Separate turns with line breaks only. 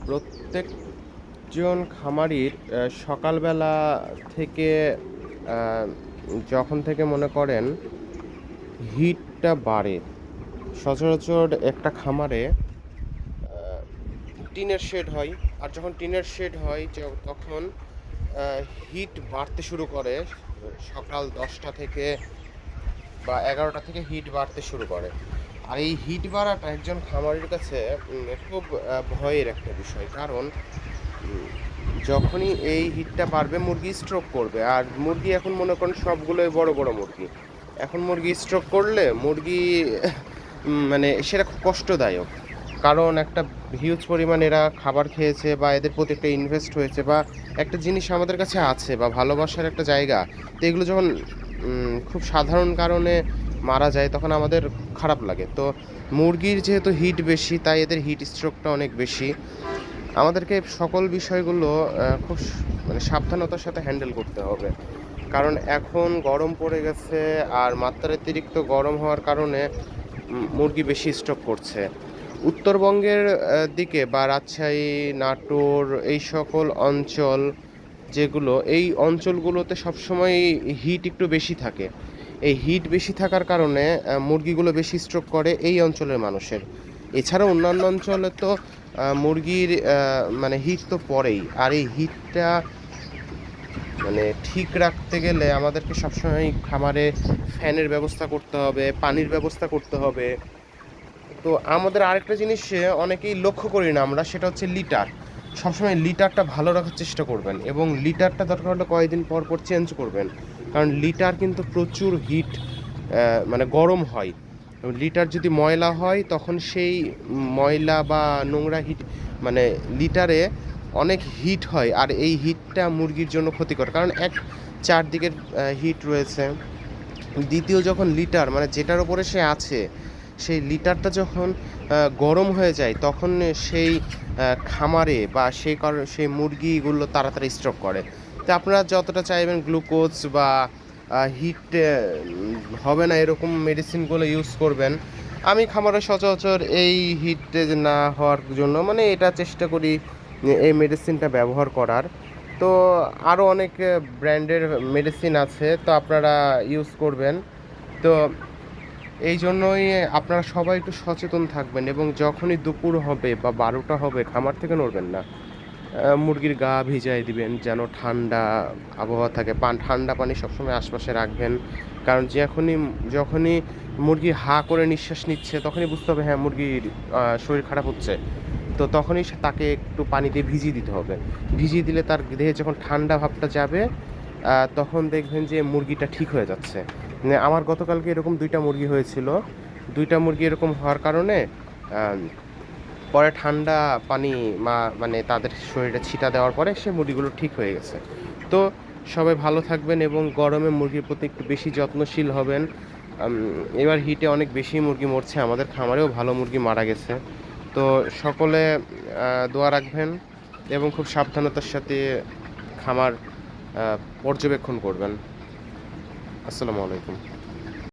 প্রত্যেকজন খামারির সকালবেলা থেকে যখন থেকে মনে করেন হিটটা বাড়ে, সচরাচর একটা খামারে টিনের শেড হয়। আর যখন টিনের শেড হয় তখন হিট বাড়তে শুরু করে সকাল 10টা থেকে বা 11টা থেকে হিট বাড়তে শুরু করে। আর এই হিট বাড়াটা একজন খামারির কাছে খুব ভয়ের একটা বিষয়। কারণ যখনই এই হিটটা বাড়বে মুরগি স্ট্রোক করবে। আর মুরগি এখন মনে করেন সবগুলোই বড় বড় মুরগি। এখন মুরগি স্ট্রোক করলে মুরগি মানে সেটা খুব কষ্টদায়ক। কারণ একটা হিউজ পরিমাণ এরা খাবার খেয়েছে বা এদের প্রতি একটা ইনভেস্ট হয়েছে বা একটা জিনিস আমাদের কাছে আছে বা ভালোবাসার একটা জায়গা। তো এগুলো যখন খুব সাধারণ কারণে মারা যায় তখন আমাদের খারাপ লাগে। তো মুরগির যেহেতু হিট বেশি তাই এদের হিট স্ট্রোকটা অনেক বেশি। আমাদেরকে সকল বিষয়গুলো খুব মানে সাবধানতার সাথে হ্যান্ডেল করতে হবে। কারণ এখন গরম পড়ে গেছে আর মাত্রাতিরিক্ত গরম হওয়ার কারণে মুরগি বেশি স্ট্রোক করছে। উত্তরবঙ্গের দিকে বা রাজশাহী, নাটোর এই সকল অঞ্চল যেগুলো, এই অঞ্চলগুলোতে সবসময়ই হিট একটু বেশি থাকে। এই হিট বেশি থাকার কারণে মুরগিগুলো বেশি স্ট্রোক করে এই অঞ্চলের মানুষের। এছাড়াও অন্যান্য অঞ্চলে তো মুরগির মানে হিট তো পড়েই। আর এই হিটটা মানে ঠিক রাখতে গেলে আমাদেরকে সবসময় খামারে ফ্যানের ব্যবস্থা করতে হবে, পানির ব্যবস্থা করতে হবে। তো আমাদের আরেকটা জিনিস অনেকেই লক্ষ্য করি না আমরা, সেটা হচ্ছে লিটার। সবসময় লিটারটা ভালো রাখার চেষ্টা করবেন এবং লিটারটা দরকার হলে কয়েকদিন পর পর চেঞ্জ করবেন। কারণ লিটার কিন্তু প্রচুর হিট মানে গরম হয়। লিটার যদি ময়লা হয় তখন সেই ময়লা বা নোংরা হিট মানে লিটারে অনেক হিট হয়। আর এই হিটটা মুরগির জন্য ক্ষতিকর, কারণ চারদিকের হিট রয়েছে। দ্বিতীয়, যখন লিটার মানে যেটার ওপরে সে আছে সেই লিটারটা যখন গরম হয়ে যায় তখন সেই খামারে বা সেই মুরগিগুলো তাড়াতাড়ি স্ট্রোক করে। তো আপনারা যতটা চাইবেন গ্লুকোজ বা হিট হবে না এরকম মেডিসিনগুলো ইউজ করবেন। আমি খামারে সচরাচর এই হিট না হওয়ার জন্য মানে এটা চেষ্টা করি এই মেডিসিনটা ব্যবহার করার। তো আরও অনেক ব্র্যান্ডের মেডিসিন আছে, তো আপনারা ইউজ করবেন। তো এই জন্যই আপনারা সবাই একটু সচেতন থাকবেন এবং যখনই দুপুর হবে বা 12টা হবে খামার থেকে নড়বেন না। মুরগির গা ভিজাই দিবেন যেন ঠান্ডা আবহাওয়া থাকে। ঠান্ডা পানি সবসময় আশপাশে রাখবেন। কারণ যখনই মুরগি হাঁ করে নিঃশ্বাস নিচ্ছে তখনই বুঝতে হবে হ্যাঁ মুরগির শরীর খারাপ হচ্ছে। তো তখনই তাকে একটু পানি দিয়ে ভিজিয়ে দিতে হবে। ভিজিয়ে দিলে তার দেহে যখন ঠান্ডা ভাবটা যাবে তখন দেখবেন যে মুরগিটা ঠিক হয়ে যাচ্ছে। মানে আমার গতকালকে এরকম 2টা মুরগি হয়েছিল। 2টা মুরগি এরকম হওয়ার কারণে পরে ঠান্ডা পানি মানে তাদের শরীরে ছিটা দেওয়ার পরে সে মুরগিগুলো ঠিক হয়ে গেছে। তো সবাই ভালো থাকবেন এবং গরমে মুরগির প্রতি একটু বেশি যত্নশীল হবেন। এবার হিটে অনেক বেশি মুরগি মরছে, আমাদের খামারেও ভালো মুরগি মারা গেছে। তো সকলে দোয়া রাখবেন এবং খুব সাবধানতার সাথে খামার পর্যবেক্ষণ করবেন। আসসালামু আলাইকুম।